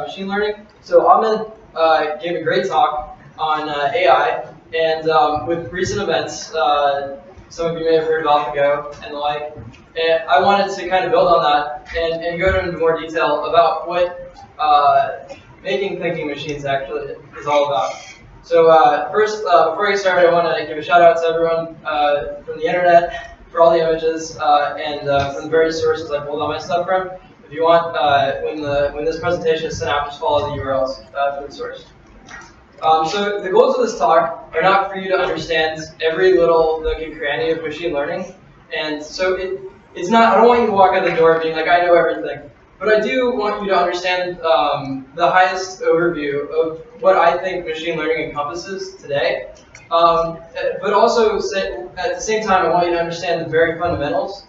machine learning. So Ahmed gave a great talk on AI, and with recent events, some of you may have heard of AlphaGo and the like. And I wanted to kind of build on that and go into more detail about what making thinking machines actually is all about. So first, before I get started, I want to give a shout out to everyone from the internet for all the images and from the various sources I pulled all my stuff from. If you want, when this presentation is sent out, just follow the URLs for the source. So the goals of this talk are not for you to understand every little nook and cranny of machine learning, and so it's not. I don't want you to walk out the door being like, I know everything. But I do want you to understand the highest overview of what I think machine learning encompasses today. But also, at the same time, I want you to understand the very fundamentals.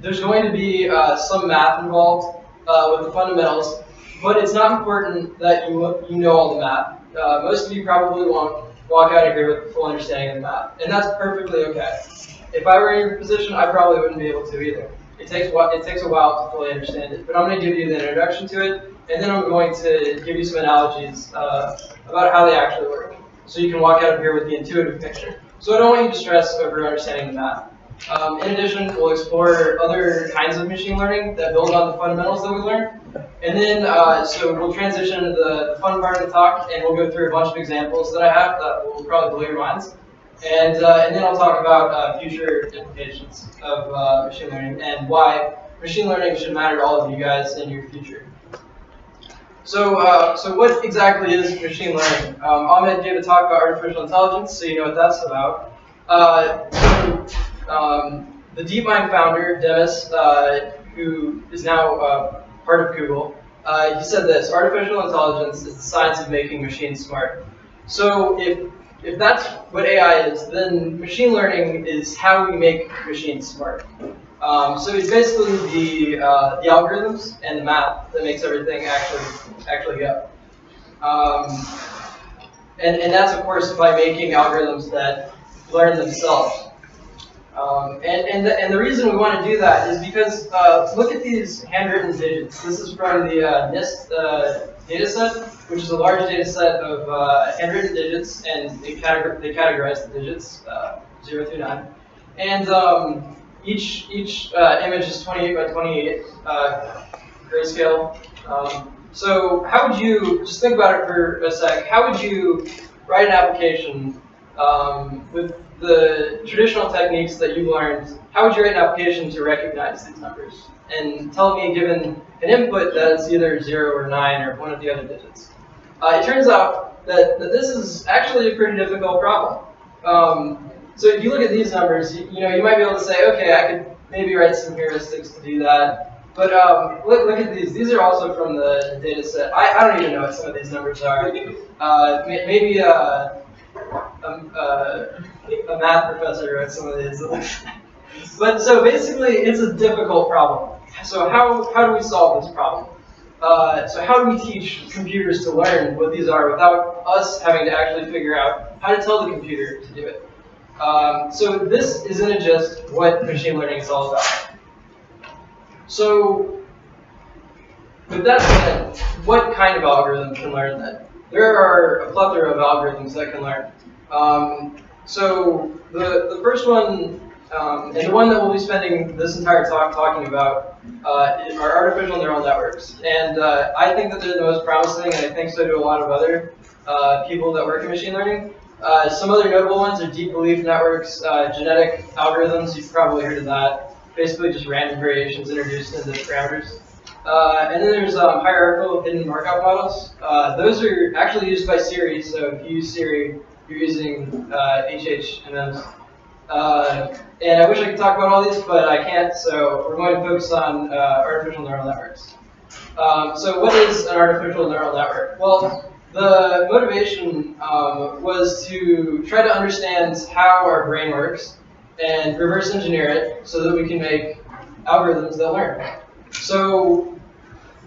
There's going to be some math involved with the fundamentals, but it's not important that you know all the math. Most of you probably won't walk out of here with a full understanding of the math, and that's perfectly okay. If I were in your position, I probably wouldn't be able to either. It takes a while to fully understand it, but I'm going to give you the introduction to it, and then I'm going to give you some analogies about how they actually work, so you can walk out of here with the intuitive picture. So I don't want you to stress over understanding the math. In addition, we'll explore other kinds of machine learning that build on the fundamentals that we learned, and then so we'll transition into the fun part of the talk, and we'll go through a bunch of examples that I have that will probably blow your minds. And then I'll talk about future implications of machine learning and why machine learning should matter to all of you guys in your future. So, so what exactly is machine learning? Ahmed gave a talk about artificial intelligence, so you know what that's about. The DeepMind founder, Demis, who is now part of Google, he said this: artificial intelligence is the science of making machines smart. So if that's what AI is, then machine learning is how we make machines smart. So it's basically the algorithms and the math that makes everything actually go. And that's of course by making algorithms that learn themselves. And the reason we want to do that is because look at these handwritten digits. This is from the NIST data set, which is a large data set of handwritten digits, and they categorize the digits 0 through 9. And each image is 28 by 28 grayscale. So how would you, just think about it for a sec, how would you write an application with the traditional techniques that you learned? How would you write an application to recognize these numbers and tell me, given an input, that it's either 0 or 9 or one of the other digits? It turns out that this is actually a pretty difficult problem. So if you look at these numbers, you might be able to say, okay, I could maybe write some heuristics to do that. But look at these. These are also from the data set. I don't even know what some of these numbers are. Maybe a math professor wrote some of these. But so basically, it's a difficult problem. So how do we solve this problem? So how do we teach computers to learn what these are without us having to actually figure out how to tell the computer to do it? So this is in a gist what machine learning is all about. So with that said, what kind of algorithm can learn that? There are a plethora of algorithms that can learn. So the first one, and the one that we'll be spending this entire talk talking about, are artificial neural networks. And I think that they're the most promising, and I think so do a lot of other people that work in machine learning. Some other notable ones are deep belief networks, genetic algorithms. You've probably heard of that. Basically just random variations introduced into parameters. And then there's hierarchical hidden markup models. Those are actually used by Siri, so if you use Siri, you're using HHMMs. And I wish I could talk about all these, but I can't, so we're going to focus on artificial neural networks. So what is an artificial neural network? Well, the motivation was to try to understand how our brain works and reverse engineer it so that we can make algorithms that learn. So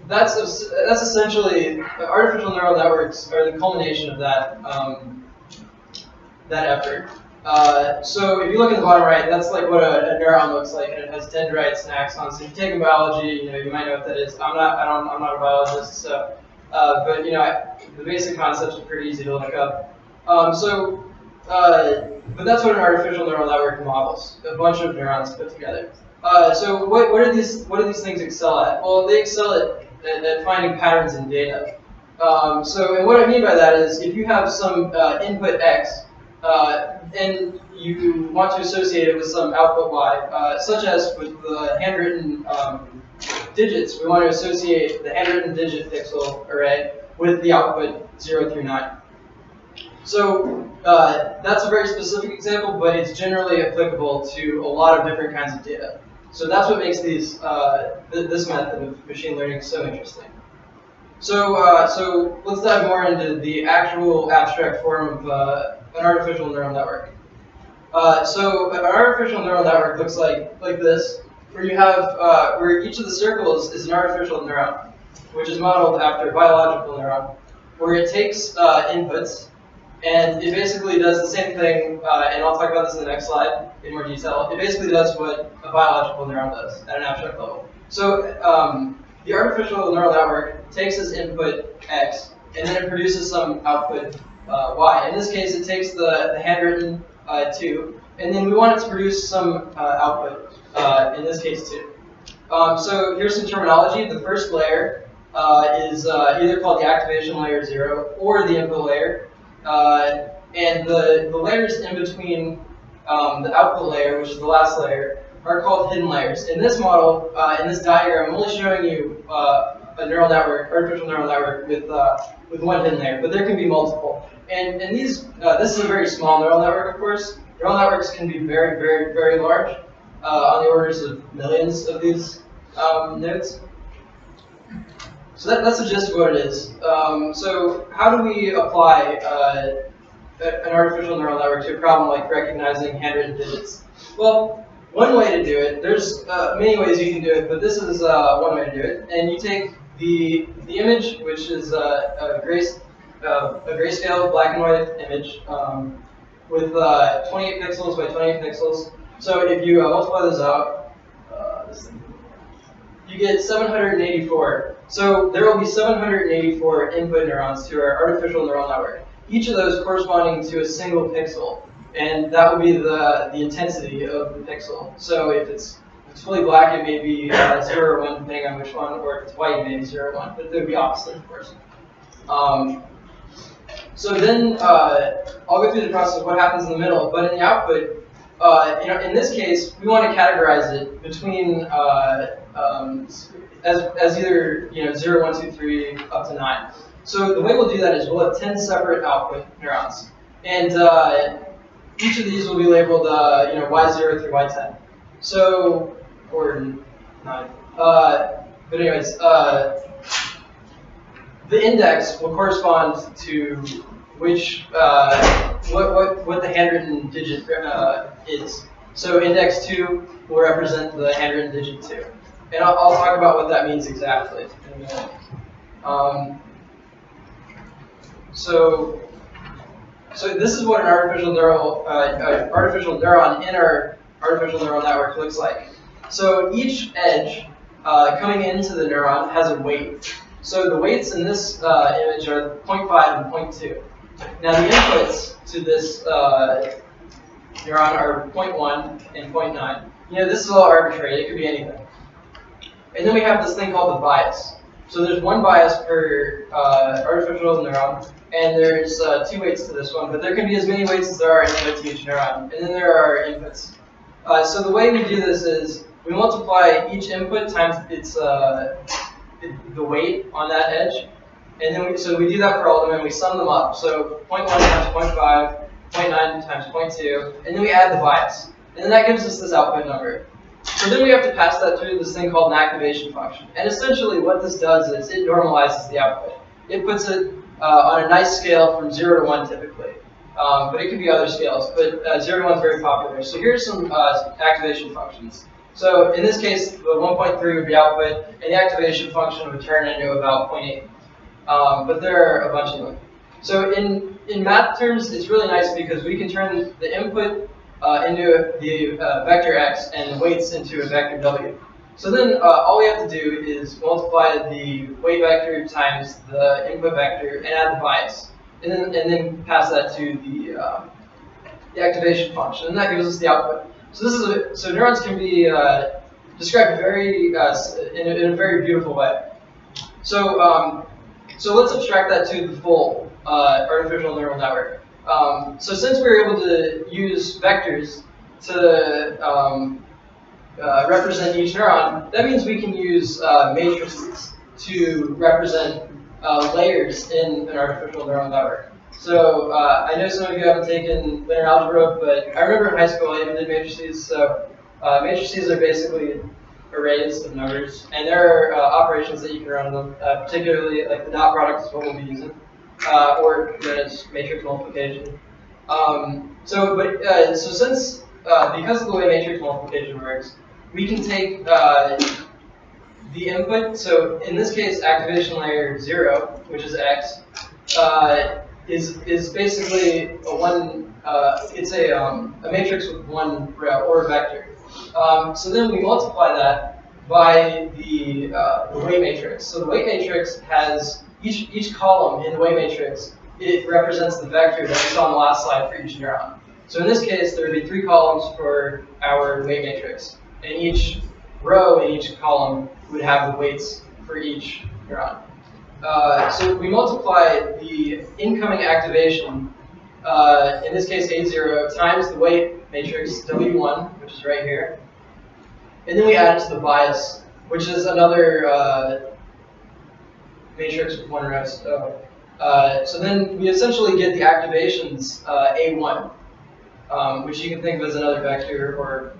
that's essentially, artificial neural networks are the culmination of that effort. So if you look at the bottom right, that's like what a neuron looks like, and it has dendrites and axons. So if you take in biology, you might know what that is. I'm not a biologist, so, but the basic concepts are pretty easy to look up. But that's what an artificial neural network models: a bunch of neurons put together. So what do these things excel at? Well, they excel at finding patterns in data. And what I mean by that is, if you have some input X, and you want to associate it with some output Y, such as with the handwritten digits, we want to associate the handwritten digit pixel array with the output 0 through 9. So that's a very specific example, but it's generally applicable to a lot of different kinds of data. So that's what makes this method of machine learning so interesting. So let's dive more into the actual abstract form of an artificial neural network. So an artificial neural network looks like this, where you have where each of the circles is an artificial neuron, which is modeled after a biological neuron, where it takes inputs and it basically does the same thing. And I'll talk about this in the next slide in more detail. It basically does what a biological neuron does at an abstract level. So the artificial neural network takes as input X, and then it produces some output Y. In this case, it takes the handwritten 2, and then we want it to produce some output, in this case 2. So here's some terminology. The first layer is either called the activation layer 0 or the input layer. And the layers in between the output layer, which is the last layer, are called hidden layers. In this model, in this diagram, I'm only showing you a neural network, artificial neural network with one hidden layer, but there can be multiple. And this is a very small neural network, of course. Neural networks can be very, very, very large, on the orders of millions of these nodes. So that's the gist of what it is. So how do we apply an artificial neural network to a problem like recognizing handwritten digits? Well, one way to do it, there's many ways you can do it, but this is one way to do it. And you take the image, which is a grayscale black and white image with 28 pixels by 28 pixels. So if you multiply those out, you get 784. So there will be 784 input neurons to our artificial neural network, each of those corresponding to a single pixel. And that will be the intensity of the pixel. So if it's fully black, it may be 0 or 1, depending on which one, or if it's white, it may be 0 or 1, but they would be opposite, of course. So then I'll go through the process of what happens in the middle, but in the output, in this case, we want to categorize it between as either 0, 1, 2, 3, up to 9. So the way we'll do that is we'll have 10 separate output neurons, and each of these will be labeled Y0 through Y10. So, or 9. But anyways, the index will correspond to which what the handwritten digit is. So index 2 will represent the handwritten digit 2. And I'll talk about what that means exactly in a minute. So this is what an artificial neuron in our artificial neural network looks like. So each edge coming into the neuron has a weight. So the weights in this image are 0.5 and 0.2. Now the inputs to this neuron are 0.1 and 0.9. This is all arbitrary. It could be anything. And then we have this thing called the bias. So there's one bias per artificial neuron, and there's 2 weights to this one, but there can be as many weights as there are inputs to each neuron. And then there are inputs. So the way we do this is we multiply each input times its the weight on that edge, and then we do that for all of them, and we sum them up. So 0.1 times 0.5, 0.9 times 0.2, and then we add the bias, and then that gives us this output number. So then we have to pass that through this thing called an activation function. And essentially what this does is it normalizes the output. It puts it on a nice scale from 0 to 1 typically. But it could be other scales, but 0 to 1 is very popular. So here's some activation functions. So in this case, the 1.3 would be output, and the activation function would turn into about 0.8. But there are a bunch of them. So in math terms, it's really nice because we can turn the input into the vector x and weights into a vector w. So then all we have to do is multiply the weight vector times the input vector and add the bias, and then pass that to the activation function, and that gives us the output. So this is so neurons can be described very in a very beautiful way. So so let's abstract that to the full artificial neural network. So since we're able to use vectors to represent each neuron, that means we can use matrices to represent layers in an artificial neural network. So I know some of you haven't taken linear algebra, but I remember in high school I even did matrices. So matrices are basically arrays of numbers, and there are operations that you can run on them, particularly like the dot product is what we'll be using, or known as matrix multiplication. So since because of the way matrix multiplication works, we can take the input. So in this case, activation layer 0, which is x, is basically a one. It's a matrix with one row or a vector. So then we multiply that by the weight matrix. So the weight matrix has each column in the weight matrix. It represents the vector that we saw on the last slide for each neuron. So in this case, there would be 3 columns for our weight matrix, and each row in each column would have the weights for each neuron. So we multiply the incoming activation, in this case A0, times the weight matrix W1, which is right here, and then we add it to the bias, which is another matrix with one row. So then we essentially get the activations A1, which you can think of as another vector or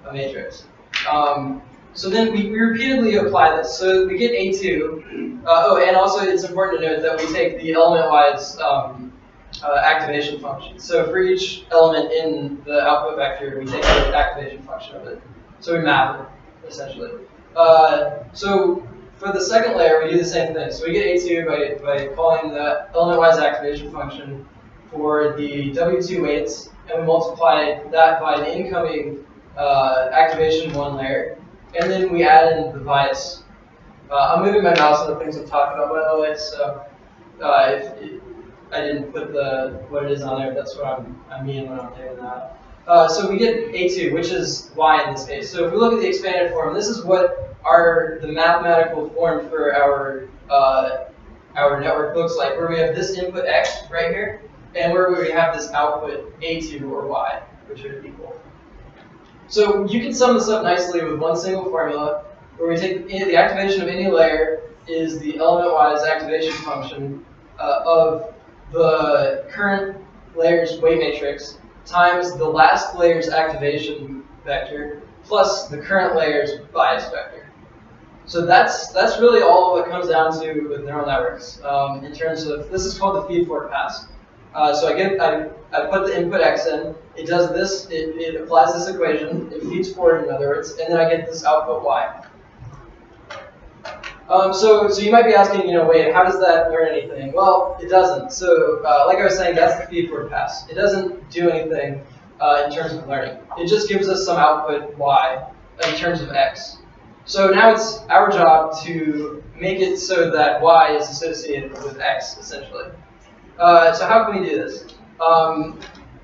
a matrix. So then we repeatedly apply this. So we get A2. Oh, and also it's important to note that we take the element-wise activation function. So for each element in the output vector, we take the activation function of it. So we map it, essentially. So for the second layer, we do the same thing. So we get A2 by calling the element-wise activation function for the W2 weights, and we multiply that by the incoming activation 1 layer, and then we add in the bias. I'm moving my mouse on the things I'm talking about, by the way, so if I didn't put what it is on there, that's what I mean when I'm doing that. So we get A2, which is y in this case. So if we look at the expanded form, this is what the mathematical form for our network looks like, where we have this input x right here, and where we have this output A2 or y, which are equal. So you can sum this up nicely with one single formula, where we take the activation of any layer is the element-wise activation function of the current layer's weight matrix times the last layer's activation vector plus the current layer's bias vector. So that's really all it comes down to with neural networks. In terms of, this is called the feed-forward pass. So I put the input x in, it does this, it applies this equation, it feeds forward in other words, and then I get this output y. So you might be asking, wait, how does that learn anything? Well, it doesn't. So like I was saying, that's the feed-forward pass. It doesn't do anything in terms of learning. It just gives us some output y in terms of x. So now it's our job to make it so that y is associated with x, essentially. So how can we do this?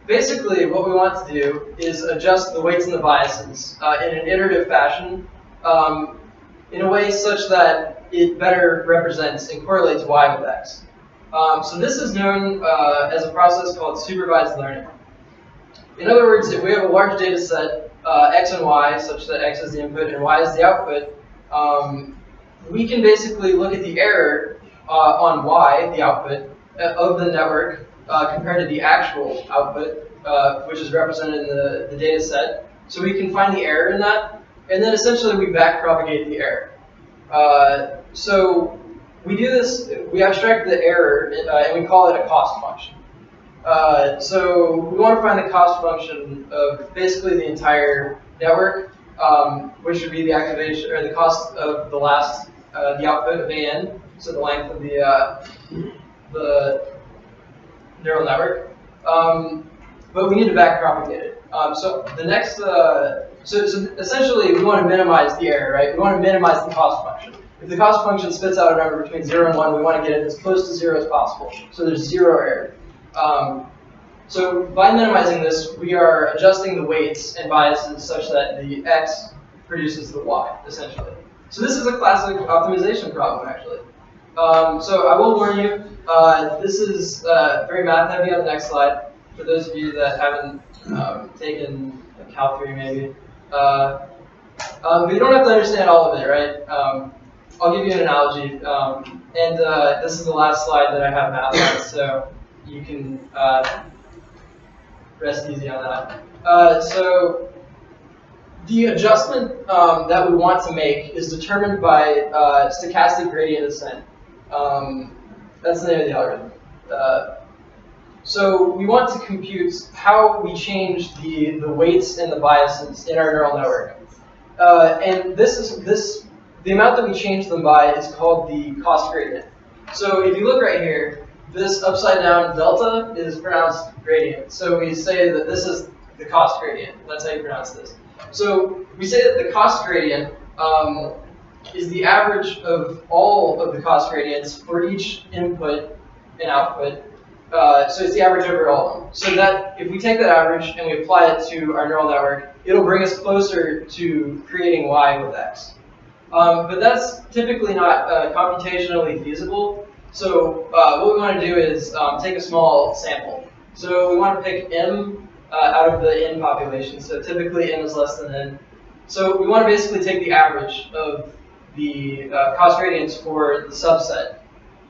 Basically, what we want to do is adjust the weights and the biases in an iterative fashion in a way such that it better represents and correlates y with x. So this is known as a process called supervised learning. In other words, if we have a large data set, x and y, such that x is the input and y is the output, we can basically look at the error on y, the output, of the network compared to the actual output, which is represented in the data set. So we can find the error in that, and then essentially we backpropagate the error. So we do this, we abstract the error, and we call it a cost function. So we want to find the cost function of basically the entire network, which would be the activation, or the cost of the last the output of AN, so the length of the neural network. But we need to backpropagate it. So the next, so essentially we want to minimize the error, right? We want to minimize the cost function. If the cost function spits out a number between 0 and 1, we want to get it as close to 0 as possible. So there's 0 error. So by minimizing this, we are adjusting the weights and biases such that the X produces the Y, essentially. So this is a classic optimization problem, actually. So I will warn you, this is very math heavy on the next slide. For those of you that haven't taken Cal 3 maybe. But you don't have to understand all of it, right? I'll give you an analogy. And this is the last slide that I have math on, so you can rest easy on that. So the adjustment that we want to make is determined by stochastic gradient descent. That's the name of the algorithm. So we want to compute how we change the weights and the biases in our neural network. And the amount that we change them by is called the cost gradient. So if you look right here, this upside down delta is pronounced gradient. So we say that this is the cost gradient. That's how you pronounce this. So we say that the cost gradient is the average of all of the cost gradients for each input and output. So it's the average over all of them. So that if we take that average and we apply it to our neural network, it'll bring us closer to creating Y with X. But that's typically not computationally feasible. So what we want to do is take a small sample. So we want to pick M out of the N population. So typically N is less than N. So we want to basically take the average of the cost gradients for the subset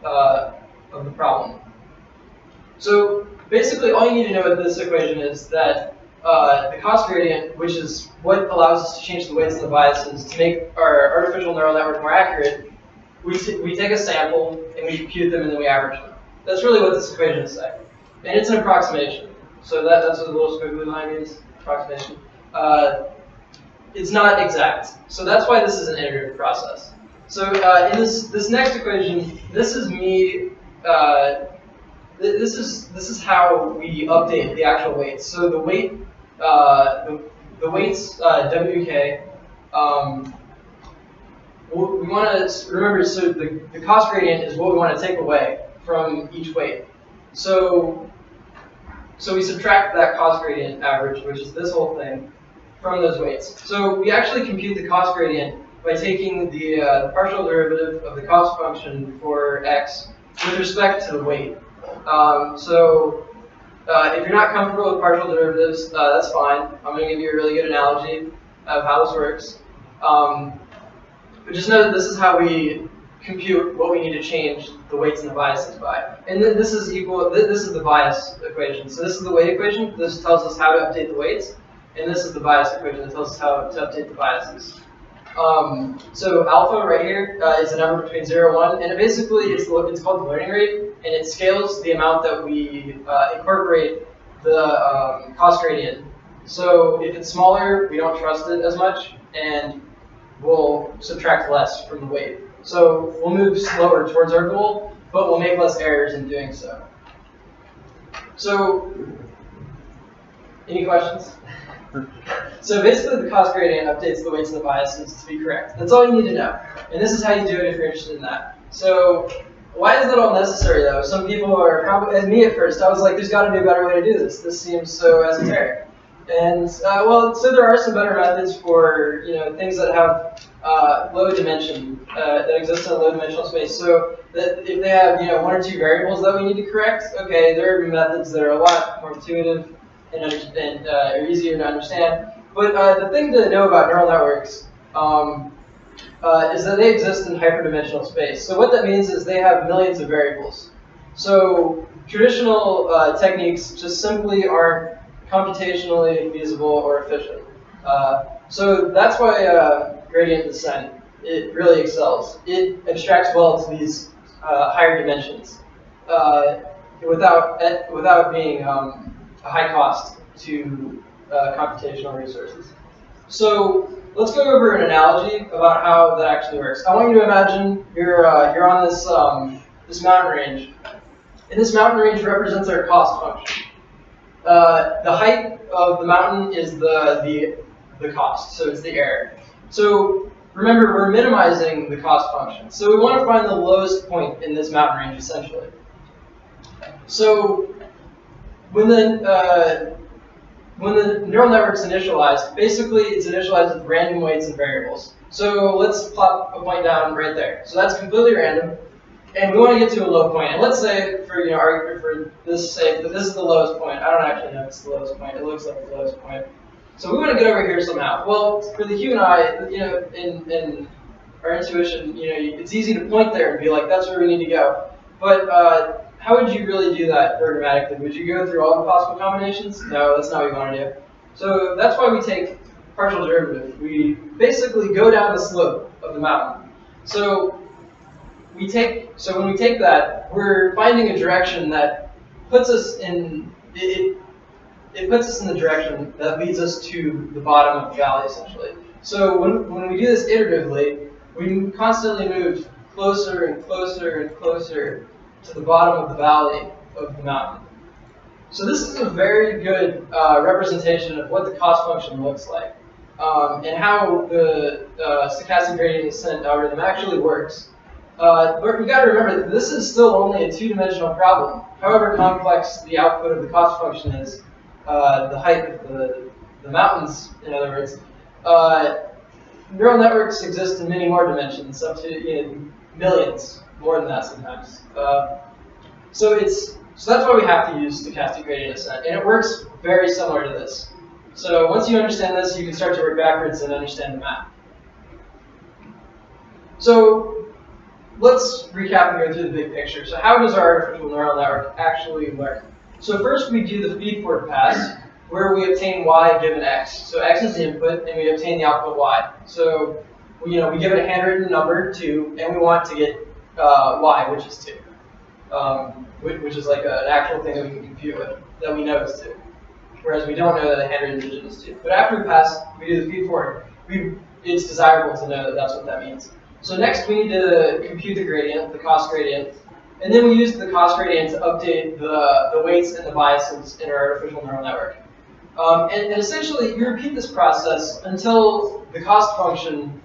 of the problem. So basically all you need to know with this equation is that the cost gradient, which is what allows us to change the weights and the biases to make our artificial neural network more accurate, we take a sample and we compute them and then we average them. That's really what this equation is saying. And it's an approximation. So that's what the little squiggly line means, approximation. It's not exact. So that's why this is an iterative process. So in this next equation, this is me. This is how we update the actual weights. So the weight, the weights WK. We want to remember. So the cost gradient is what we want to take away from each weight. So we subtract that cost gradient average, which is this whole thing, from those weights. So we actually compute the cost gradient by taking the partial derivative of the cost function for X with respect to the weight. If you're not comfortable with partial derivatives, that's fine. I'm going to give you a really good analogy of how this works. But just know that this is how we compute what we need to change the weights and the biases by. And then this is equal. This is the bias equation. So this is the weight equation. This tells us how to update the weights, and this is the bias equation that tells us how to update the biases. So alpha right here is a number between 0 and 1, and it basically it's called the learning rate, and it scales the amount that we incorporate the cost gradient. So if it's smaller, we don't trust it as much, and we'll subtract less from the weight. So we'll move slower towards our goal, but we'll make less errors in doing so. So, any questions? So basically the cost gradient updates the weights and the biases to be correct. That's all you need to know. And this is how you do it if you're interested in that. So why is that all necessary though? Some people are probably, and me at first, I was like, there's got to be a better way to do this. This seems so esoteric. And well, so there are some better methods for things that have low dimension, that exist in a low dimensional space. So that if they have 1 or 2 variables that we need to correct, okay, there are methods that are a lot more intuitive and are easier to understand. But the thing to know about neural networks is that they exist in hyperdimensional space. So what that means is they have millions of variables. So traditional techniques just simply aren't computationally feasible or efficient. So that's why gradient descent, it really excels. It abstracts well to these higher dimensions without being a high cost to computational resources. So let's go over an analogy about how that actually works. I want you to imagine you're on this this mountain range, and this mountain range represents our cost function. The height of the mountain is the cost, so it's the error. So remember, we're minimizing the cost function. So we want to find the lowest point in this mountain range, essentially. So when the neural network's initialized, basically it's initialized with random weights and variables. So let's plop a point down right there. So that's completely random, and we want to get to a low point. And let's say, for for this sake, that this is the lowest point. I don't actually know if it's the lowest point. It looks like the lowest point. So we want to get over here somehow. Well, for the human eye, in our intuition, it's easy to point there and be like, that's where we need to go. But how would you really do that programmatically? Would you go through all the possible combinations? No, that's not what we want to do. So that's why we take partial derivative. We basically go down the slope of the mountain. So when we take that, we're finding a direction that puts us in it puts us in the direction that leads us to the bottom of the valley, essentially. So when we do this iteratively, we constantly move closer and closer and closer to the bottom of the valley of the mountain. So this is a very good representation of what the cost function looks like, and how the stochastic gradient descent algorithm actually works. But you got to remember that this is still only a two-dimensional problem. However complex the output of the cost function is, the height of the mountains, in other words, neural networks exist in many more dimensions, up to millions, more than that sometimes. So that's why we have to use stochastic gradient descent, and it works very similar to this. So once you understand this, you can start to work backwards and understand the math. So let's recap and go through the big picture. So how does our artificial neural network actually learn? So first we do the feed-forward pass, where we obtain y given x. So x is the input, and we obtain the output y. So we give it a handwritten number 2, and we want to get y, which is 2, which is like an actual thing that we can compute with, that we know is 2. Whereas we don't know that a handwritten digit is 2. But after we pass, we do the feed-forward. It's desirable to know that that's what that means. So next we need to compute the gradient, the cost gradient, and then we use the cost gradient to update the weights and the biases in our artificial neural network. And essentially, you repeat this process until the cost function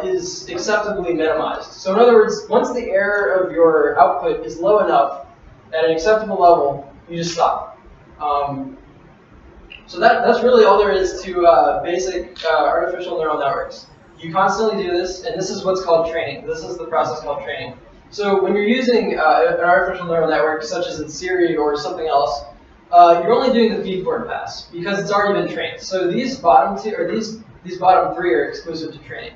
is acceptably minimized. So in other words, once the error of your output is low enough at an acceptable level, you just stop. So that's really all there is to basic artificial neural networks. You constantly do this, and this is what's called training. This is the process called training. So when you're using an artificial neural network, such as in Siri or something else, you're only doing the feed-forward pass because it's already been trained. So these bottom two, or these bottom 3 are exclusive to training,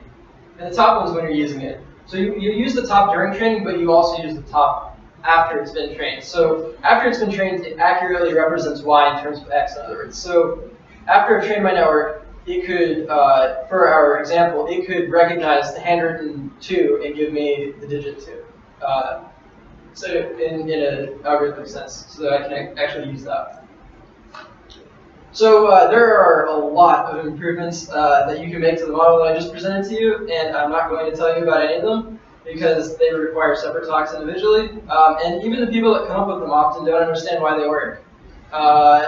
and the top one's when you're using it. So you use the top during training, but you also use the top after it's been trained. So after it's been trained, it accurately represents y in terms of x, in other words. So after I trained my network, it could, for our example, it could recognize the handwritten 2 and give me the digit 2. So in an algorithmic sense, so that I can actually use that. So there are a lot of improvements that you can make to the model that I just presented to you, and I'm not going to tell you about any of them because they require separate talks individually. And even the people that come up with them often don't understand why they work.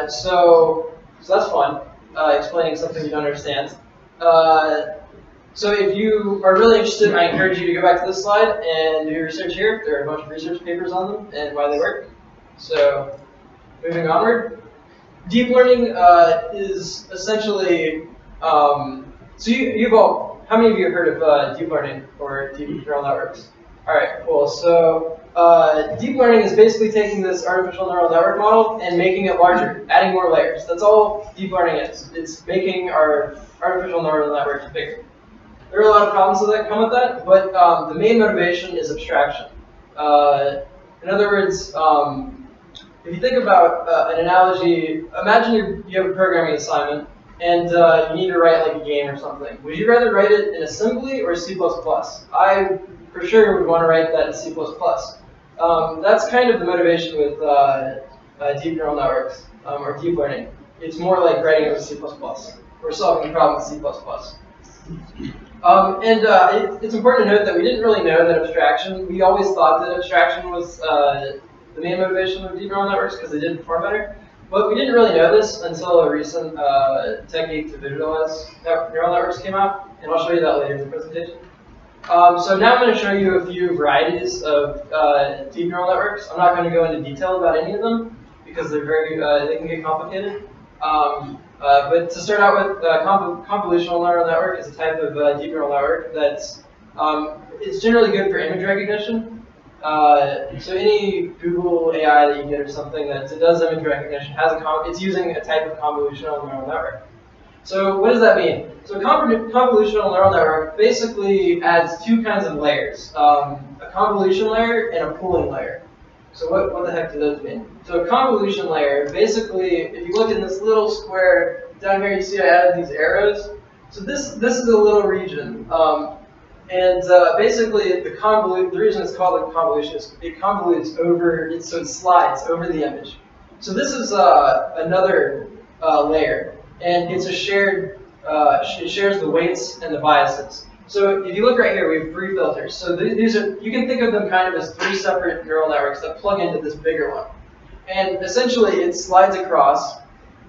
So that's fun, explaining something you don't understand. So if you are really interested, I encourage you to go back to this slide and do your research here. There are a bunch of research papers on them and why they work. So moving onward. Deep learning is essentially, so you've all, how many of you have heard of deep learning or deep neural networks? All right, cool. So deep learning is basically taking this artificial neural network model and making it larger, adding more layers. That's all deep learning is. It's making our artificial neural networks bigger. There are a lot of problems that come with that, but the main motivation is abstraction. In other words, if you think about an analogy, imagine you have a programming assignment and you need to write like a game or something. Would you rather write it in assembly or C++? I for sure would want to write that in C++. That's kind of the motivation with deep neural networks or deep learning. It's more like writing it with C++. We're solving the problem with C++. It's important to note that we didn't really know that abstraction. We always thought that abstraction was the main motivation of deep neural networks because they did perform better. But we didn't really know this until a recent technique to visualize neural networks came out, and I'll show you that later in the presentation. So now I'm going to show you a few varieties of deep neural networks. I'm not going to go into detail about any of them because they're they can get complicated. But to start out with, convolutional neural network is a type of deep neural network that's it's generally good for image recognition. So any Google AI that you get or something that does image recognition it's using a type of convolutional neural network. So what does that mean? So a convolutional neural network basically adds two kinds of layers, a convolution layer and a pooling layer. So what the heck do those mean? So a convolution layer, basically, if you look in this little square, down here you see I added these arrows. So this is a little region. Basically the reason it's called a convolution is it convolutes over, so it slides over the image. So this is another layer. And it's a shared, it shares the weights and the biases. So if you look right here, we have 3 filters. So these are, you can think of them kind of as 3 separate neural networks that plug into this bigger one. And essentially, it slides across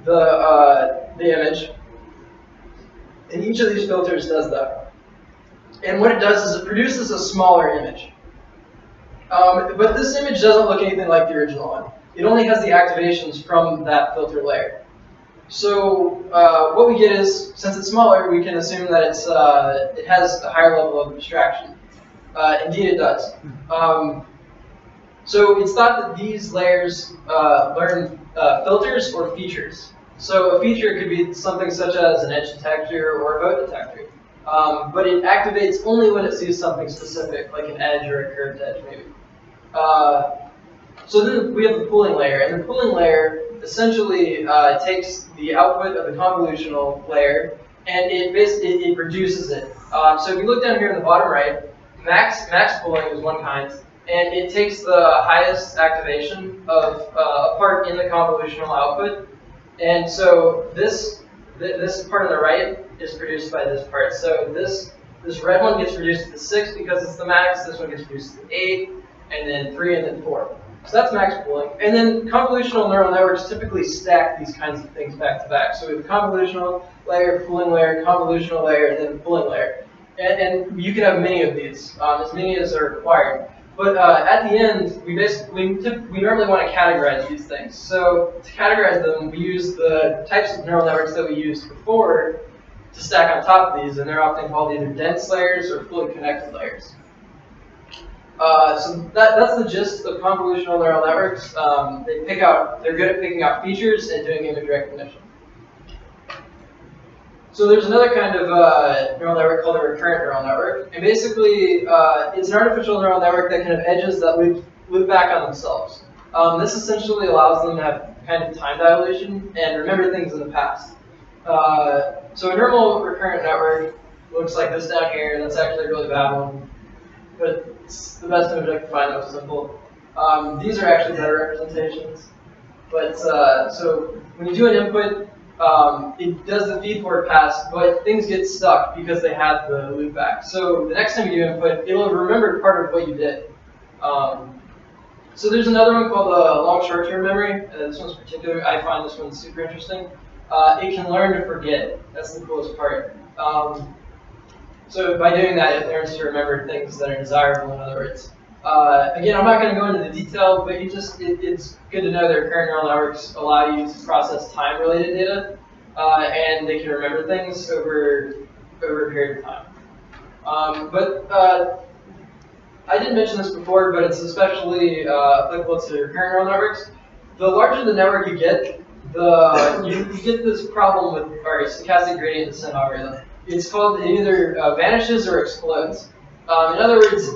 the image, and each of these filters does that. And what it does is it produces a smaller image. But this image doesn't look anything like the original one. It only has the activations from that filter layer. So what we get is, since it's smaller, we can assume that it has a higher level of abstraction. Indeed, it does. So it's thought that these layers learn filters or features. So a feature could be something such as an edge detector or a vote detector. But it activates only when it sees something specific, like an edge or a curved edge, maybe. So then we have the pooling layer, and the pooling layer essentially takes the output of the convolutional layer and it reduces it. So if you look down here in the bottom right, max pooling is one kind, and it takes the highest activation of a part in the convolutional output, and so this part on the right is produced by this part. So this red one gets reduced to 6 because it's the max. This one gets reduced to 8, and then 3, and then 4. So that's max pooling. And then convolutional neural networks typically stack these kinds of things back to back. So we have a convolutional layer, pooling layer, convolutional layer, and then pooling layer. And you can have many of these, as many as are required. But at the end, we normally want to categorize these things. So to categorize them, we use the types of neural networks that we used before to stack on top of these, and they're often called either dense layers or fully connected layers. So that's the gist of convolutional neural networks. They're good at picking out features and doing image recognition. So there's another kind of neural network called a recurrent neural network. And basically, it's an artificial neural network that can have edges that loop back on themselves. This essentially allows them to have kind of time dilation and remember things in the past. So a normal recurrent network looks like this down here. That's actually a really bad one, but it's the best image I can find that was simple. These are actually better representations. But so when you do an input, it does the feed-forward pass, but things get stuck because they have the loop back. So the next time you do input, it'll remember part of what you did. So there's another one called long short-term memory. This one's particular. I find this one super interesting. It can learn to forget. That's the coolest part. So by doing that, it learns to remember things that are desirable, in other words. Again, I'm not going to go into the detail, but it's good to know that recurrent neural networks allow you to process time-related data, and they can remember things over a period of time. I didn't mention this before, but it's especially applicable to recurrent neural networks. The larger the network you get, you get this problem with our stochastic gradient descent algorithm. It's called, it either vanishes or explodes. In other words,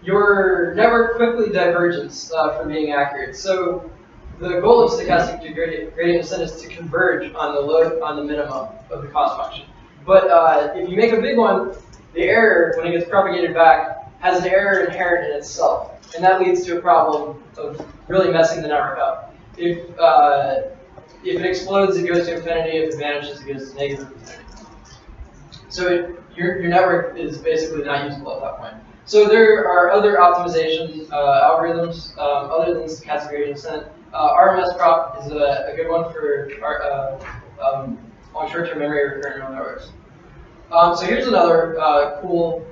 your network quickly diverges from being accurate. So the goal of stochastic gradient descent is to converge on the minimum of the cost function. But if you make a big one, the error, when it gets propagated back, has an error inherent in itself. And that leads to a problem of really messing the network up. If it explodes, it goes to infinity. If it vanishes, it goes to negative infinity. So your network is basically not usable at that point. So there are other optimization algorithms other than stochastic gradient descent. RMS prop is a good one for on short-term memory recurrent neural networks. So here's another cool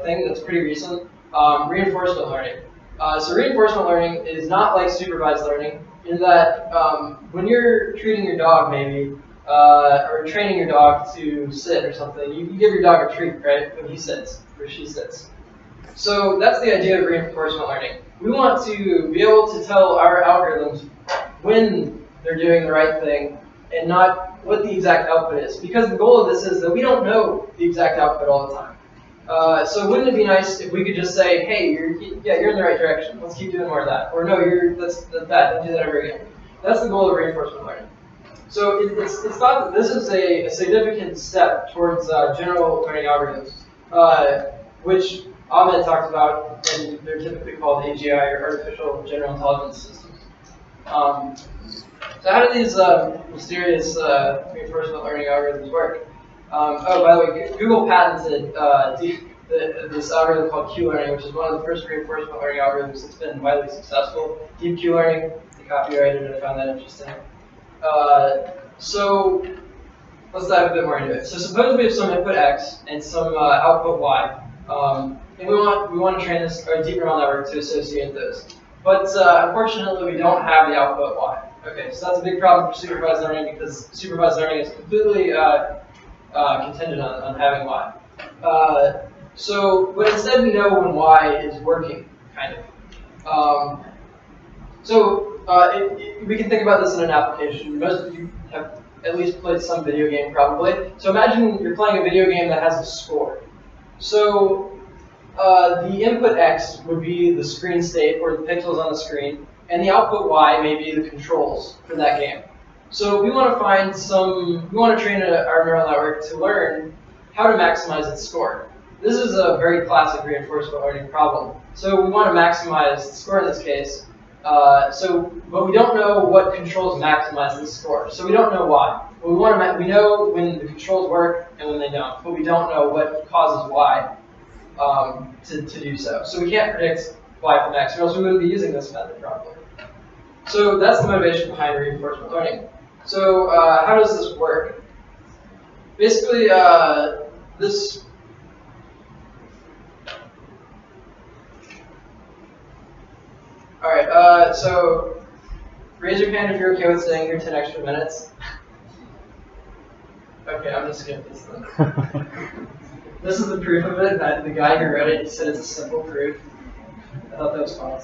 thing that's pretty recent, reinforcement learning. So reinforcement learning is not like supervised learning in that when you're treating your dog maybe, or training your dog to sit or something, you give your dog a treat, right, when he sits or she sits. So that's the idea of reinforcement learning. We want to be able to tell our algorithms when they're doing the right thing and not what the exact output is. Because the goal of this is that we don't know the exact output all the time. So wouldn't it be nice if we could just say, hey, you're in the right direction. Let's keep doing more of that. Or no, that's bad. Don't do that ever again. That's the goal of reinforcement learning. So it's thought that this is a significant step towards general learning algorithms, which Ahmed talked about, and they're typically called AGI, or Artificial General Intelligence Systems. So how do these mysterious reinforcement learning algorithms work? Oh, by the way, Google patented this algorithm called Q-learning, which is one of the first reinforcement learning algorithms that's been widely successful. Deep Q-learning, they copyrighted it. I found that interesting. So let's dive a bit more into it. So suppose we have some input X and some output Y, and we want to train this deep neural network to associate those. But unfortunately, we don't have the output Y. Okay, so that's a big problem for supervised learning because supervised learning is completely contingent on having Y. But instead we know when Y is working, kind of. We can think about this in an application. Most of you have at least played some video game, probably. So imagine you're playing a video game that has a score. So the input X would be the screen state, or the pixels on the screen, and the output Y may be the controls for that game. So we want to train our neural network to learn how to maximize its score. This is a very classic reinforcement learning problem. So we want to maximize the score in this case. But we don't know what controls maximize this score. So we don't know why. But we know when the controls work and when they don't. But we don't know what causes why to do so. So we can't predict y from x, or else we wouldn't be using this method properly. So that's the motivation behind reinforcement learning. So how does this work? Basically, this. All right. So raise your hand if you're okay with staying here 10 extra minutes. Okay, I'm just skipping this then. This is the proof of it. That the guy who wrote it said it's a simple proof. I thought that was fun.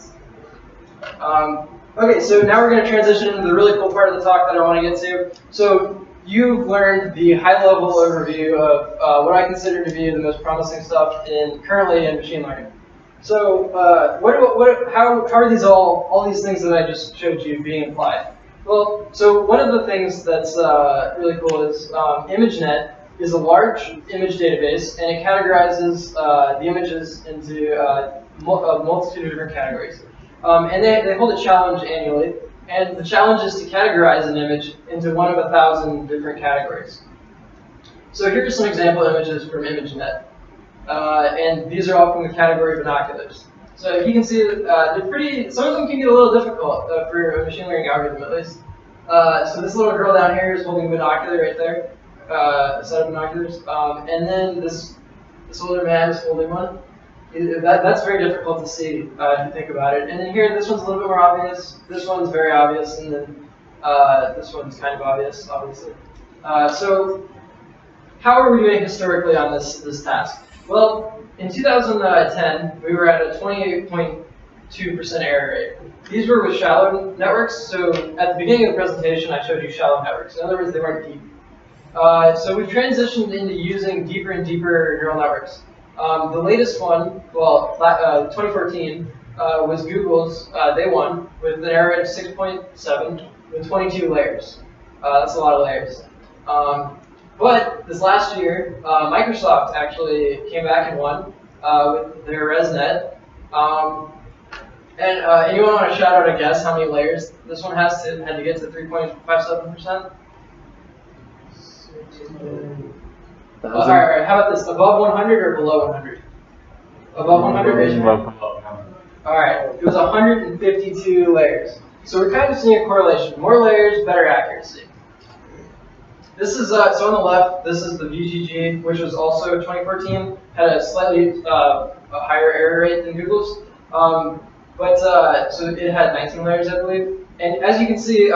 Okay, so now we're going to transition into the really cool part of the talk that I want to get to. So you've learned the high-level overview of what I consider to be the most promising stuff currently in machine learning. So how are these all these things that I just showed you being applied? Well, so one of the things that's really cool is ImageNet is a large image database, and it categorizes the images into a multitude of different categories. And they hold a challenge annually, and the challenge is to categorize an image into one of 1,000 different categories. So here are some example images from ImageNet. And these are all from the category binoculars. So you can see that they're pretty, some of them can get a little difficult for a machine learning algorithm at least. So this little girl down here is holding a binocular right there, a set of binoculars. And then this older man is holding one. That's very difficult to see if you think about it. And then here, this one's a little bit more obvious. This one's very obvious, and then this one's kind of obvious, obviously. So how are we doing historically on this task? Well, in 2010, we were at a 28.2% error rate. These were with shallow networks. So at the beginning of the presentation, I showed you shallow networks. In other words, they weren't deep. So we've transitioned into using deeper and deeper neural networks. The latest one, well, 2014, was Google's. They won with an error rate of 6.7 with 22 layers. That's a lot of layers. But this last year, Microsoft actually came back and won with their ResNet. Anyone want to shout out a guess how many layers this one had to get to 3.57%? All right. How about this? Above 100 or below 100? Above 100, raise your hand. All right. It was 152 layers. So we're kind of seeing a correlation. More layers, better accuracy. This is, so on the left, this is the VGG, which was also 2014, had a slightly a higher error rate than Google's. So it had 19 layers, I believe. And as you can see,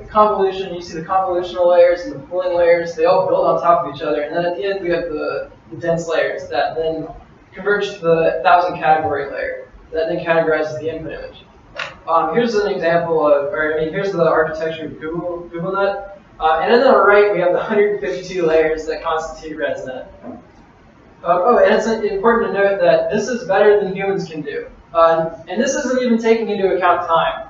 convolution, you see the convolutional layers and the pooling layers, they all build on top of each other. And then at the end, we have the dense layers that then converge to the 1,000 category layer that then categorizes the input image. Here's an example of, here's the architecture of GoogleNet. And then on the right, we have the 152 layers that constitute ResNet. And it's important to note that this is better than humans can do. And this isn't even taking into account time.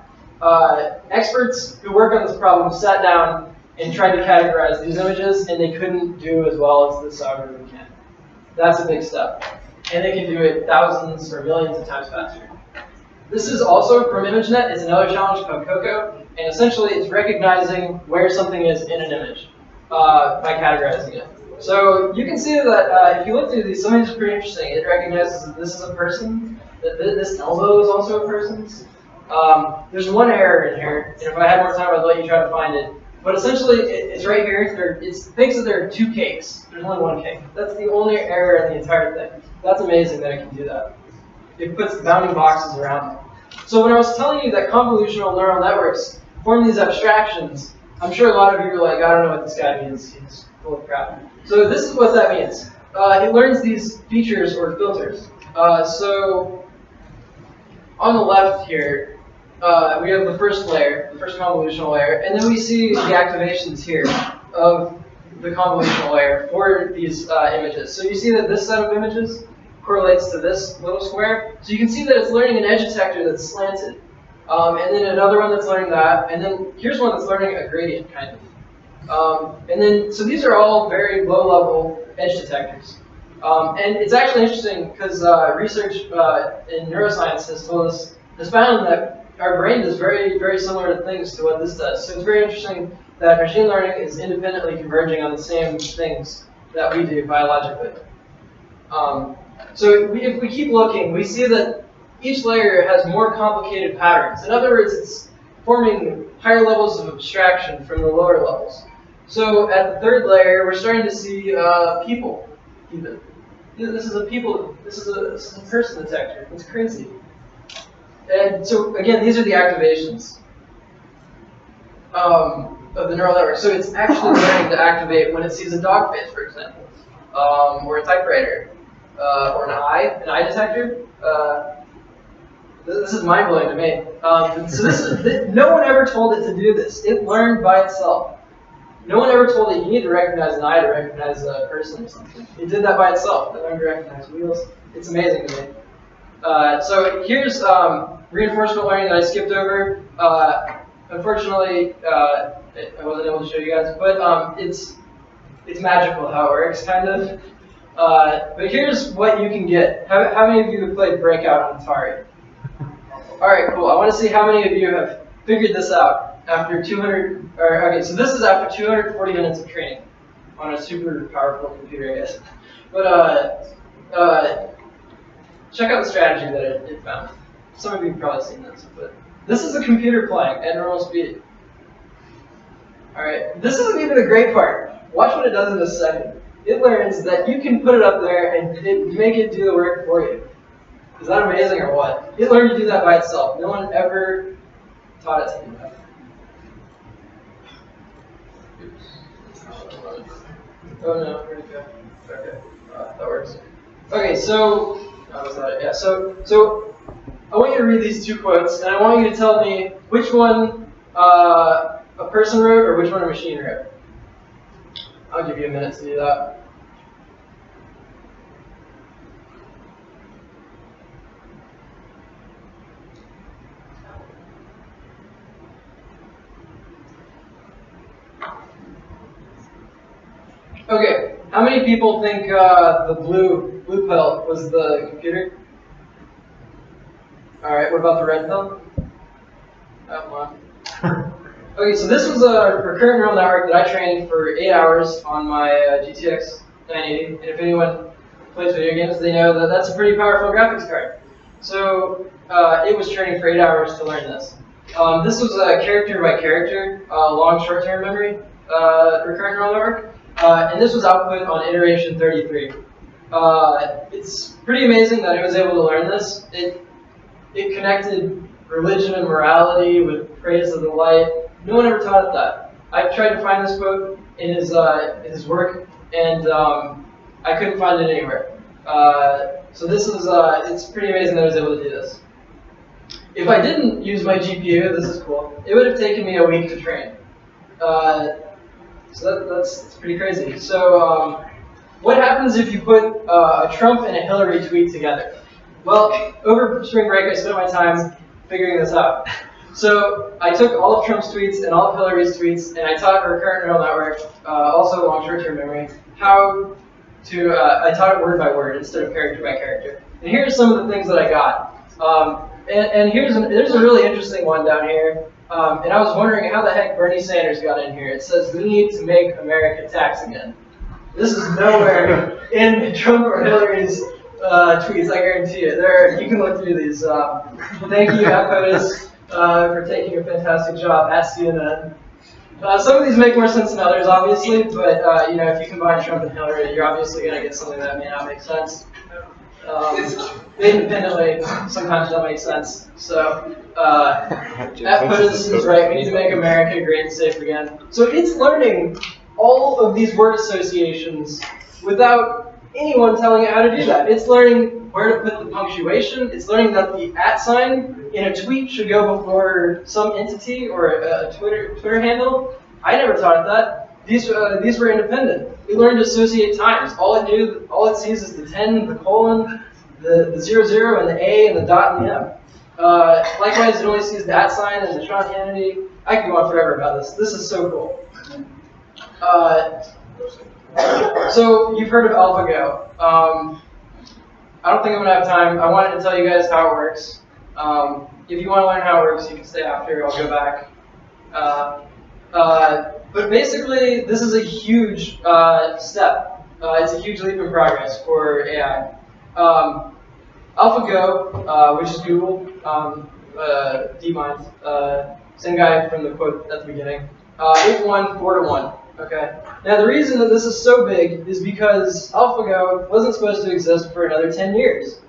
Experts who work on this problem sat down and tried to categorize these images, and they couldn't do as well as this algorithm can. That's a big step. And they can do it thousands or millions of times faster. This is also from ImageNet. It's another challenge called COCO. And essentially, it's recognizing where something is in an image by categorizing it. So you can see that if you look through these, some of these are pretty interesting. It recognizes that this is a person, that this elbow is also a person's. There's one error in here, and if I had more time, I'd let you try to find it. But essentially, it's right here. It thinks that there are two cakes. There's only one cake. That's the only error in the entire thing. That's amazing that it can do that. It puts bounding boxes around them. So when I was telling you that convolutional neural networks form these abstractions, I'm sure a lot of you are like, I don't know what this guy means. He's full of crap. So this is what that means. It learns these features or filters. So on the left here, we have the first layer, the first convolutional layer, and then we see the activations here of the convolutional layer for these images. So you see that this set of images correlates to this little square. So you can see that it's learning an edge detector that's slanted. And then another one that's learning that. And then here's one that's learning a gradient, kind of. So these are all very low-level edge detectors. And it's actually interesting because research in neuroscience has found that our brain does very, very similar things to what this does. So it's very interesting that machine learning is independently converging on the same things that we do biologically. So if we keep looking, we see that each layer has more complicated patterns. In other words, it's forming higher levels of abstraction from the lower levels. So at the third layer, we're starting to see people, even. This is a person detector. It's crazy. And so again, these are the activations of the neural network. So it's actually learning to activate when it sees a dog face, for example, or a typewriter, or an eye detector. This is mind-blowing to me. No one ever told it to do this. It learned by itself. No one ever told it you need to recognize an eye to recognize a person or something. It did that by itself. It learned to recognize wheels. It's amazing to me. So here's reinforcement learning that I skipped over. Unfortunately, I wasn't able to show you guys, but it's magical how it works, kind of. But here's what you can get. How many of you have played Breakout on Atari? All right, cool. I want to see how many of you have figured this out after 200. Okay, so this is after 240 minutes of training on a super powerful computer, I guess. But check out the strategy that it found. Some of you have probably seen this, but this is a computer playing at normal speed. All right, this isn't even the great part. Watch what it does in a second. It learns that you can put it up there and make it do the work for you. Is that amazing or what? It learned to do that by itself. No one ever taught it to do that. Oh no, where'd it go? Okay, that works. Okay, so, was that it? Yeah, so I want you to read these two quotes, and I want you to tell me which one a person wrote or which one a machine wrote. I'll give you a minute to do that. Okay, how many people think the blue pill was the computer? All right, what about the red pill? Oh, wow. Okay, so this was a recurrent neural network that I trained for 8 hours on my GTX 980, and if anyone plays video games, they know that that's a pretty powerful graphics card. So it was training for 8 hours to learn this. This was a character by character, long short-term memory, recurrent neural network, and this was output on iteration 33. It's pretty amazing that it was able to learn this. It connected religion and morality with praise of the light. No one ever taught it that. I tried to find this quote in his work, and I couldn't find it anywhere. So this is it's pretty amazing that I was able to do this. If I didn't use my GPU, this is cool. It would have taken me a week to train. So that's pretty crazy. So what happens if you put a Trump and a Hillary tweet together? Well, over spring break, I spent my time figuring this out. So I took all of Trump's tweets and all of Hillary's tweets, and I taught a recurrent neural network, also long short-term memory, how to, I taught it word by word instead of character by character. And here's some of the things that I got. And there's a really interesting one down here. And I was wondering how the heck Bernie Sanders got in here. It says, we need to make America tax again. This is nowhere in Trump or Hillary's tweets, I guarantee you. You can look through these. Thank you, POTUS, for taking a fantastic job at CNN. Some of these make more sense than others, obviously, but you know, if you combine Trump and Hillary, you're obviously going to get something that may not make sense. Independently, sometimes don't make sense. So, POTUS is right. We need to make America great and safe again. So it's learning all of these word associations without anyone telling it how to do that. It's learning where to put the punctuation. It's learning that the @ sign in a tweet should go before some entity or a Twitter handle. I never taught it that. These were independent. We learned to associate times. All it sees is the 10, the colon, the 00, and the A, and the dot, and the M. Likewise, it only sees the @ sign and the Sean Hannity. I could go on forever about this. This is so cool. So you've heard of AlphaGo. I don't think I'm going to have time. I wanted to tell you guys how it works. If you want to learn how it works, you can stay after. I'll go back. But basically, this is a huge step. It's a huge leap in progress for AI. AlphaGo, which is Google, DeepMind, same guy from the quote at the beginning, it won 4-1. Okay. Now the reason that this is so big is because AlphaGo wasn't supposed to exist for another 10 years.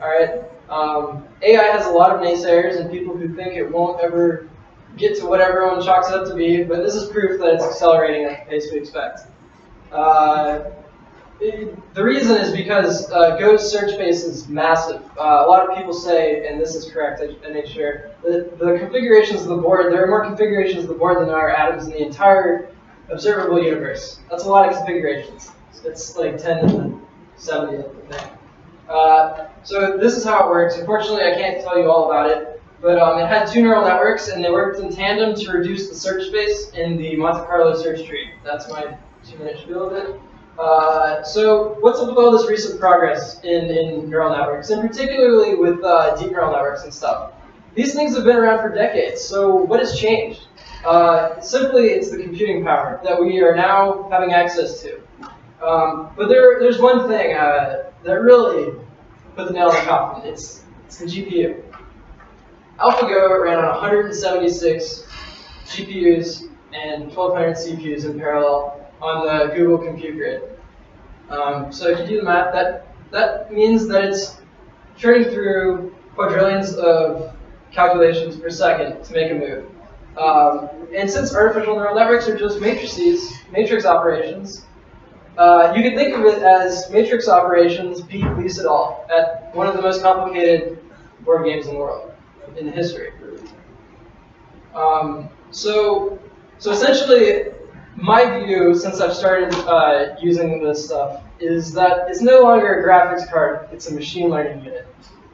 All right. AI has a lot of naysayers and people who think it won't ever get to what everyone chalks it up to be, but this is proof that it's accelerating at the pace we expect. The reason is because Go's search base is massive. A lot of people say, and this is correct, I made sure, that the configurations of the board, there are more configurations of the board than there are atoms in the entire observable universe. That's a lot of configurations. It's like 10 to the 70th, I think. So this is how it works. Unfortunately, I can't tell you all about it, but it had 2 neural networks, and they worked in tandem to reduce the search space in the Monte Carlo search tree. That's my 2-minute spiel of it. So what's up with all this recent progress in neural networks, and particularly with deep neural networks and stuff? These things have been around for decades, so what has changed? Simply, it's the computing power that we are now having access to. But there's one thing that really put the nail in the coffin. It's the GPU. AlphaGo ran on 176 GPUs and 1,200 CPUs in parallel on the Google Compute Grid. So if you do the math, that means that it's churning through quadrillions of calculations per second to make a move. And since artificial neural networks are just matrix operations, you could think of it as matrix operations beat Lee Sedol at one of the most complicated board games in the world, in history. So essentially, my view, since I've started using this stuff, is that it's no longer a graphics card; it's a machine learning unit.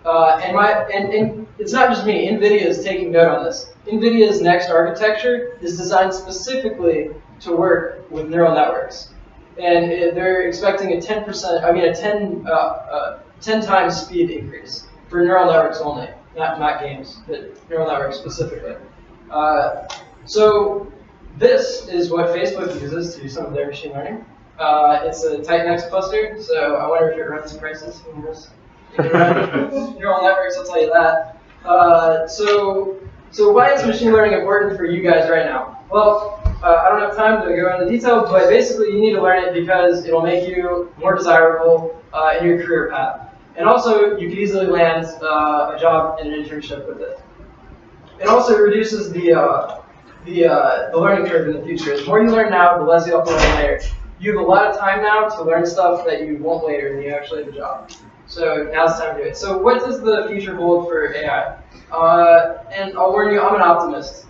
And it's not just me. NVIDIA is taking note on this. NVIDIA's next architecture is designed specifically to work with neural networks, and they're expecting a 10 times speed increase for neural networks only, not games, but neural networks specifically. So this is what Facebook uses to do some of their machine learning. It's a Titan cluster, so I wonder if it runs prices. Who knows? It can run neural networks, I'll tell you that. So why is machine learning important for you guys right now? Well, I don't have time to go into detail, but basically you need to learn it because it'll make you more desirable in your career path. And also, you can easily land a job and an internship with it. It also reduces the learning curve in the future. The more you learn now, the less you have to learn later. You have a lot of time now to learn stuff that you won't later when you actually have a job. So now's the time to do it. So what does the future hold for AI? And I'll warn you, I'm an optimist.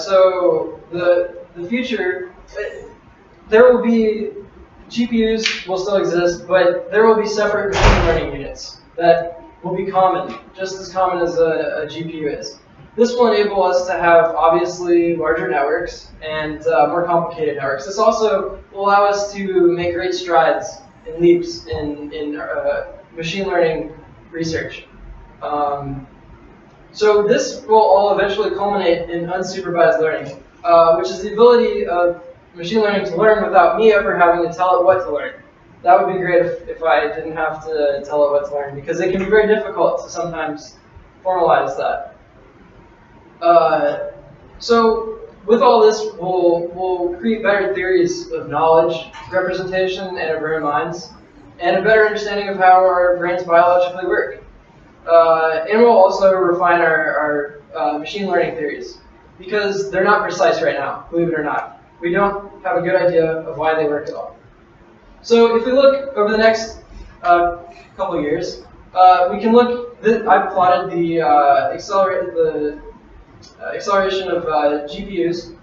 So the future, there will be GPUs will still exist, but there will be separate machine learning units that will be common, just as common as a GPU is. This will enable us to have, obviously, larger networks and more complicated networks. This also will allow us to make great strides and leaps in machine learning research. So this will all eventually culminate in unsupervised learning, which is the ability of machine learning to learn without me ever having to tell it what to learn. That would be great if I didn't have to tell it what to learn, because it can be very difficult to sometimes formalize that. So with all this, we'll create better theories of knowledge, representation, and of our own minds, and a better understanding of how our brains biologically work. And we'll also refine our machine learning theories, because they're not precise right now, believe it or not. We don't have a good idea of why they work at all. So if we look over the next couple of years, we can look. I've plotted the acceleration of GPUs.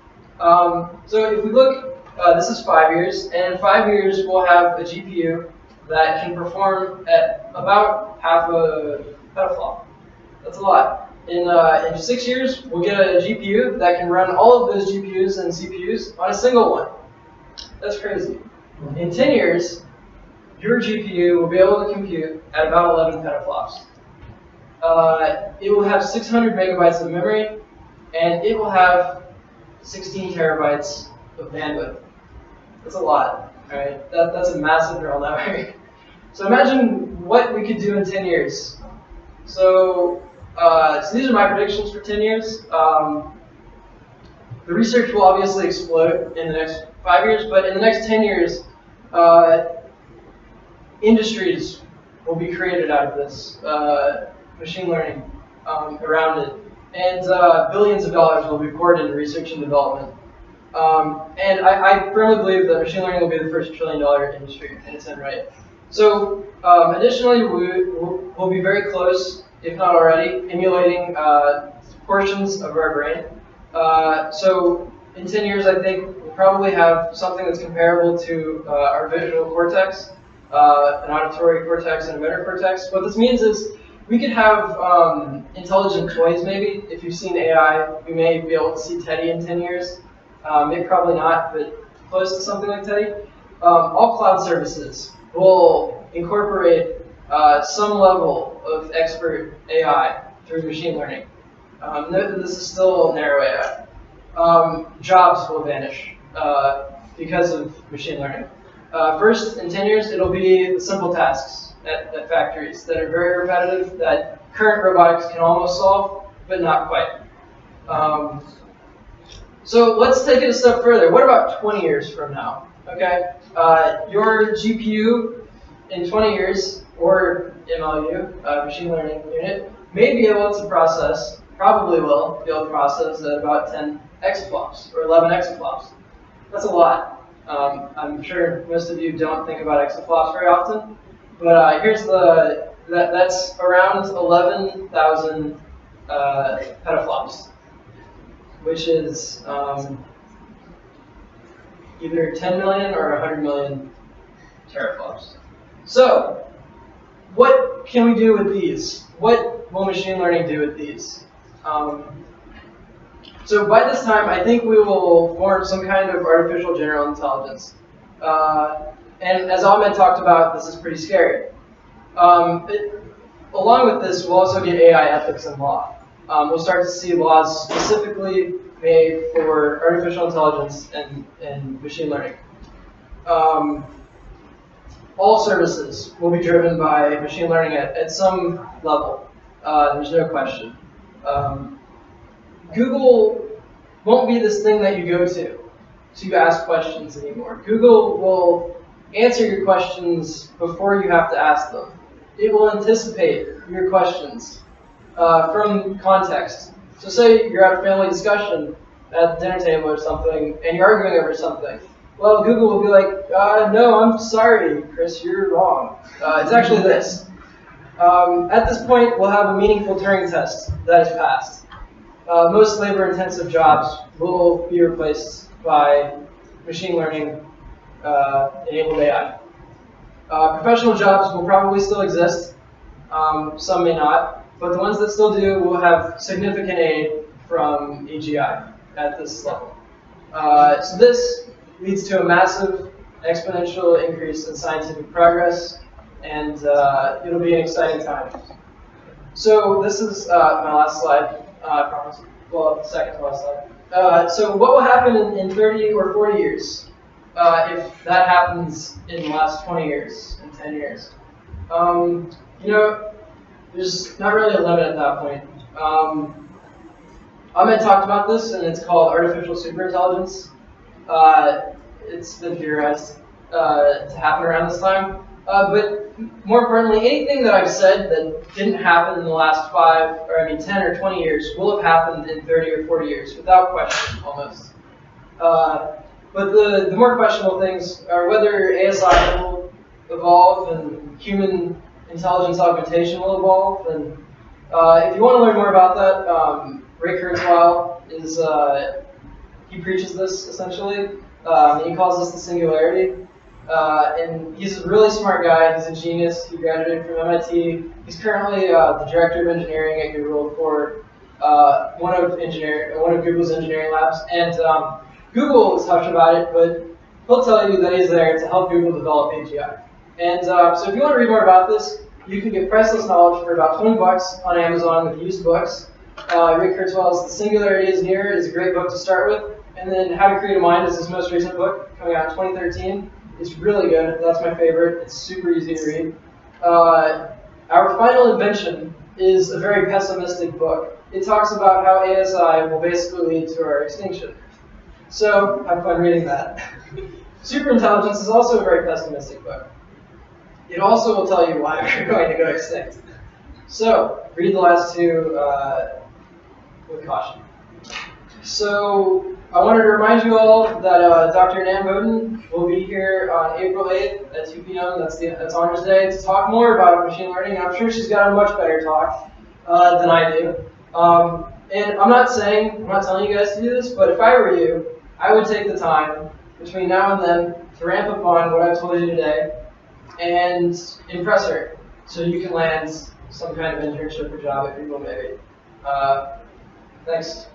So if we look, this is 5 years, and in 5 years we'll have a GPU that can perform at about half a petaflop. That's a lot. In 6 years, we'll get a GPU that can run all of those GPUs and CPUs on a single one. That's crazy. In 10 years, your GPU will be able to compute at about 11 petaflops. It will have 600 megabytes of memory, and it will have 16 terabytes of bandwidth. That's a lot, right? That's a massive neural network. So imagine what we could do in 10 years. So these are my predictions for 10 years. The research will obviously explode in the next 5 years, but in the next 10 years, industries will be created out of this machine learning around it. And billions of dollars will be poured into research and development. And I firmly believe that machine learning will be the first $1 trillion industry in its own right. So additionally, we'll be very close, if not already, emulating portions of our brain. So in 10 years, I think we'll probably have something that's comparable to our visual cortex, an auditory cortex, and a motor cortex. What this means is we could have intelligent toys, maybe. If you've seen AI, we may be able to see Teddy in 10 years. Maybe probably not, but close to something like Teddy. All cloud services will incorporate some level of expert AI through machine learning. Note that this is still narrow AI. Jobs will vanish because of machine learning. First, in 10 years, it'll be the simple tasks at factories that are very repetitive, that current robotics can almost solve, but not quite. So let's take it a step further. What about 20 years from now? Okay, your GPU in 20 years, or MLU, machine learning unit, may be able to process, probably will be able to process at about 10 exaflops or 11 exaflops. That's a lot. I'm sure most of you don't think about exaflops very often, but here's that's around 11,000 petaflops, which is either 10 million or 100 million teraflops. So, what can we do with these? What will machine learning do with these? So by this time, I think we will form some kind of artificial general intelligence. And as Ahmed talked about, this is pretty scary. Along with this, we'll also get AI ethics and law. We'll start to see laws specifically made for artificial intelligence and machine learning. um, all services will be driven by machine learning at some level. There's no question. Google won't be this thing that you go to ask questions anymore. Google will answer your questions before you have to ask them. It will anticipate your questions from context. So say you're at a family discussion at the dinner table or something, and you're arguing over something. Well, Google will be like, no, I'm sorry, Chris, you're wrong. It's actually this. At this point, we'll have a meaningful Turing test that is passed. Most labor-intensive jobs will be replaced by machine learning enabled AI. Professional jobs will probably still exist. Some may not, but the ones that still do will have significant aid from AGI at this level. So this leads to a massive exponential increase in scientific progress, and it'll be an exciting time. So this is my last slide. I promise. Well, second to last slide. So what will happen in 30 or 40 years if that happens in the last 20 years, in 10 years? You know, there's not really a limit at that point. Ahmed talked about this, and it's called artificial superintelligence. It's been theorized to happen around this time. But more importantly, anything that I've said that didn't happen in the last 10 or 20 years will have happened in 30 or 40 years, without question, almost. But the more questionable things are whether ASI will evolve and human intelligence augmentation will evolve. And if you want to learn more about that, Ray Kurzweil is, he preaches this essentially. He calls this the singularity. And he's a really smart guy. He's a genius. He graduated from MIT. He's currently the director of engineering at Google for one of Google's engineering labs. And Google has talked about it, but he'll tell you that he's there to help Google develop AGI. And so if you want to read more about this, you can get priceless knowledge for about $20 on Amazon with used books. Ray Kurzweil's The Singularity is Near is a great book to start with. And then How to Create a Mind is his most recent book, coming out in 2013. It's really good. That's my favorite. It's super easy to read. Our Final Invention is a very pessimistic book. It talks about how ASI will basically lead to our extinction. So have fun reading that. Superintelligence is also a very pessimistic book. It also will tell you why we're going to go extinct. So read the last two with caution. So I wanted to remind you all that Dr. Nan Bowden will be here on April 8th at 2 p.m. That's Honors Day to talk more about machine learning. I'm sure she's got a much better talk than I do. And I'm not telling you guys to do this, but if I were you, I would take the time between now and then to ramp up on what I've told you today and impress her so you can land some kind of internship or job at Google maybe. Thanks.